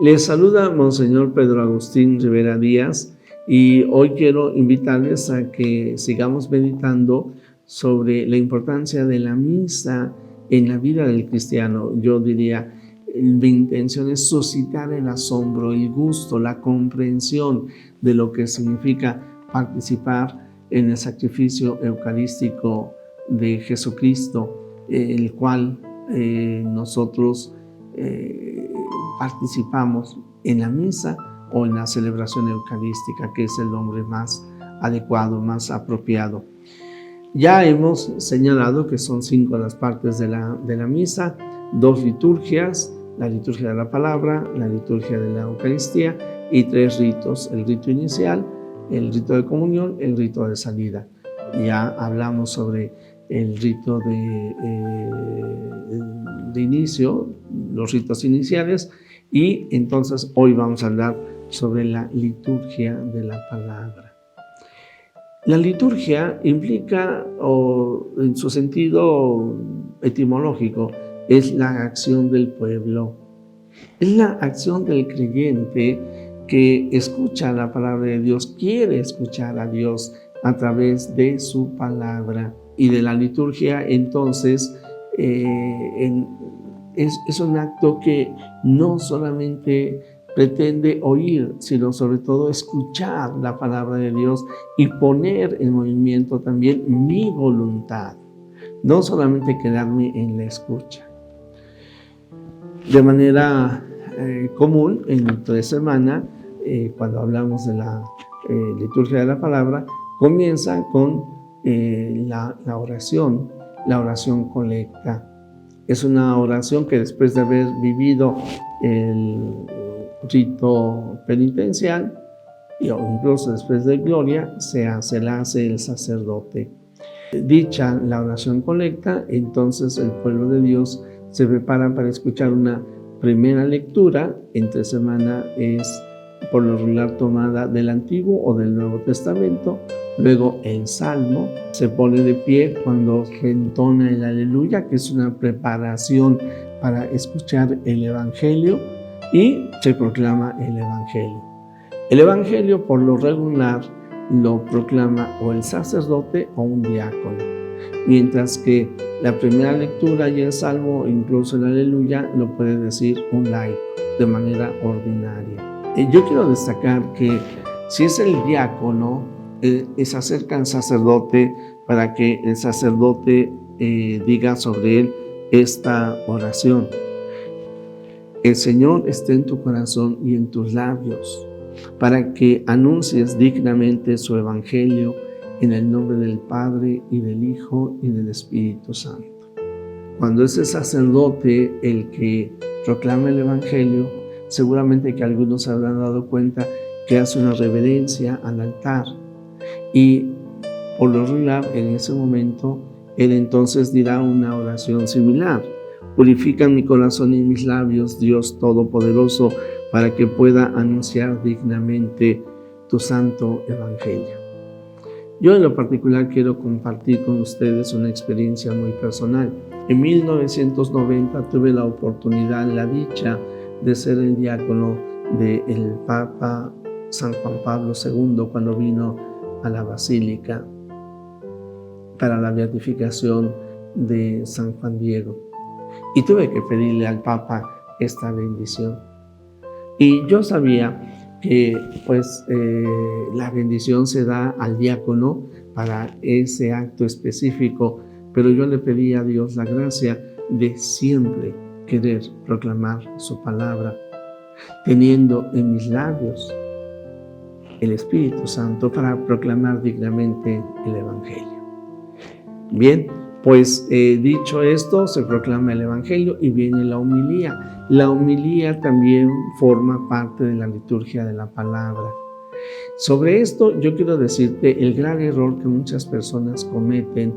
Les saluda Monseñor Pedro Agustín Rivera Díaz y hoy quiero invitarles a que sigamos meditando sobre la importancia de la misa en la vida del cristiano. Yo diría, mi intención es suscitar el asombro, el gusto, la comprensión de lo que significa participar en el sacrificio eucarístico de Jesucristo, el cual nosotros participamos en la misa o en la celebración eucarística, que es el nombre más adecuado, más apropiado. Ya hemos señalado que son 5 las partes de la misa, 2 liturgias, la liturgia de la palabra, la liturgia de la Eucaristía y 3 ritos, el rito inicial, el rito de comunión, el rito de salida. Ya hablamos sobre el rito de inicio, los ritos iniciales, y entonces hoy vamos a hablar sobre la liturgia de la palabra. La liturgia implica, o en su sentido etimológico, es la acción del pueblo. Es la acción del creyente que escucha la palabra de Dios, quiere escuchar a Dios a través de su palabra. Y de la liturgia, entonces, es un acto que no solamente pretende oír, sino sobre todo escuchar la palabra de Dios y poner en movimiento también mi voluntad, no solamente quedarme en la escucha. De manera común, entre semana, cuando hablamos de la liturgia de la palabra, comienza con la oración colecta. Es una oración que después de haber vivido el rito penitencial o incluso después de gloria, se la hace el sacerdote. Dicha la oración colecta, entonces el pueblo de Dios se prepara para escuchar una primera lectura. Entre semana es por lo regular tomada del Antiguo o del Nuevo Testamento. Luego el Salmo se pone de pie cuando se entona el Aleluya, que es una preparación para escuchar el Evangelio, y se proclama el Evangelio. El Evangelio por lo regular lo proclama o el sacerdote o un diácono, mientras que la primera lectura y el Salmo, incluso el Aleluya, lo puede decir un laico de manera ordinaria. Yo quiero destacar que si es el diácono, se acerca al sacerdote para que el sacerdote diga sobre él esta oración. El Señor esté en tu corazón y en tus labios, para que anuncies dignamente su evangelio en el nombre del Padre y del Hijo y del Espíritu Santo. Cuando es el sacerdote el que proclama el evangelio, seguramente que algunos se habrán dado cuenta que hace una reverencia al altar. Y por lo regular, en ese momento, él entonces dirá una oración similar. Purifica mi corazón y mis labios, Dios Todopoderoso, para que pueda anunciar dignamente tu santo evangelio. Yo en lo particular quiero compartir con ustedes una experiencia muy personal. En 1990 tuve la oportunidad, la dicha de ser el diácono del Papa San Juan Pablo II cuando vino a la Basílica para la beatificación de San Juan Diego. Y tuve que pedirle al Papa esta bendición. Y yo sabía que la bendición se da al diácono para ese acto específico, pero yo le pedí a Dios la gracia de siempre querer proclamar su palabra, teniendo en mis labios el Espíritu Santo para proclamar dignamente el Evangelio. Bien, pues dicho esto, se proclama el Evangelio y viene la homilía. La homilía también forma parte de la liturgia de la palabra. Sobre esto yo quiero decirte el gran error que muchas personas cometen,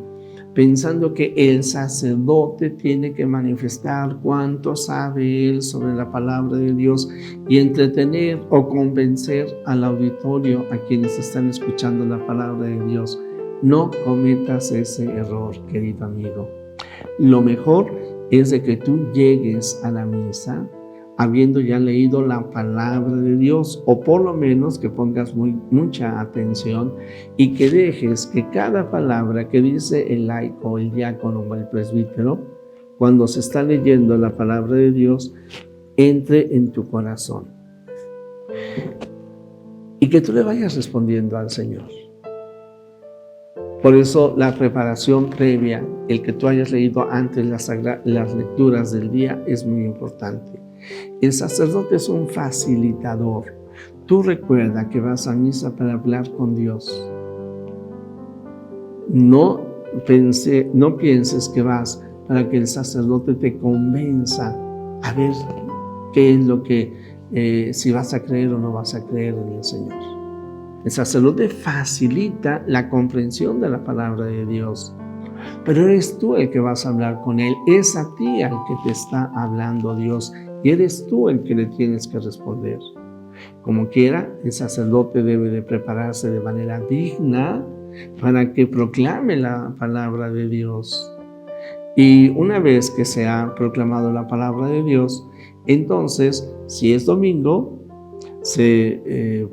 pensando que el sacerdote tiene que manifestar cuánto sabe él sobre la palabra de Dios y entretener o convencer al auditorio, a quienes están escuchando la palabra de Dios. No cometas ese error, querido amigo. Lo mejor es de que tú llegues a la misa habiendo ya leído la palabra de Dios, o por lo menos que pongas mucha atención y que dejes que cada palabra que dice el laico, el diácono o el presbítero, cuando se está leyendo la palabra de Dios, entre en tu corazón. Y que tú le vayas respondiendo al Señor. Por eso la preparación previa, el que tú hayas leído antes las lecturas del día es muy importante. El sacerdote es un facilitador. Tú recuerda que vas a misa para hablar con Dios. No pienses que vas para que el sacerdote te convenza a ver qué es lo que, si vas a creer o no vas a creer en el Señor. El sacerdote facilita la comprensión de la palabra de Dios, pero eres tú el que vas a hablar con Él. Es a ti al que te está hablando Dios y eres tú el que le tienes que responder. Como quiera, el sacerdote debe de prepararse de manera digna para que proclame la palabra de Dios. Y una vez que se ha proclamado la palabra de Dios, entonces, si es domingo, se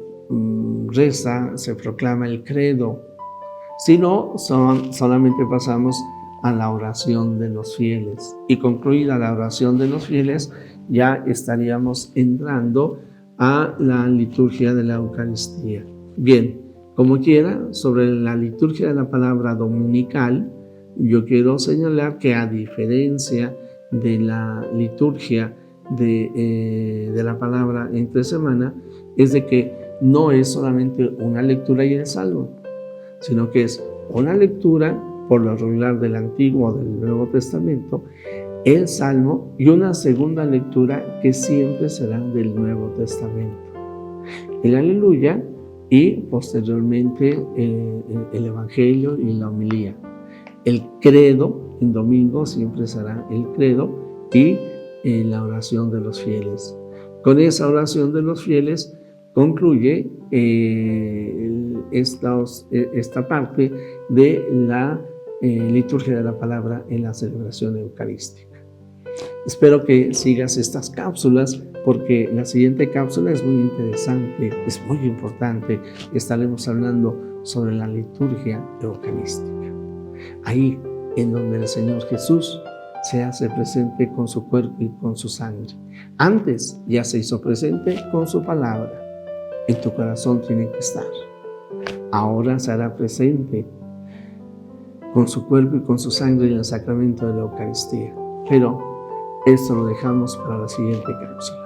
reza, se proclama el credo. Si no, solamente pasamos a la oración de los fieles. Y concluida la oración de los fieles, ya estaríamos entrando a la liturgia de la Eucaristía. Bien, como quiera, sobre la liturgia de la palabra dominical, yo quiero señalar que a diferencia de la liturgia de la palabra entre semana, es de que no es solamente una lectura y el salmo, sino que es una lectura por lo regular del Antiguo o del Nuevo Testamento, el salmo y una segunda lectura que siempre será del Nuevo Testamento. El aleluya y posteriormente el Evangelio y la homilía. El credo, en domingo siempre será el credo y la oración de los fieles. Con esa oración de los fieles concluye esta parte de la liturgia de la palabra en la celebración eucarística. Espero que sigas estas cápsulas porque la siguiente cápsula es muy interesante, es muy importante. Estaremos hablando sobre la liturgia eucarística. Ahí en donde el Señor Jesús se hace presente con su cuerpo y con su sangre. Antes ya se hizo presente con su palabra. En tu corazón tiene que estar. Ahora se hará presente con su cuerpo y con su sangre en el sacramento de la Eucaristía. Pero esto lo dejamos para la siguiente cápsula.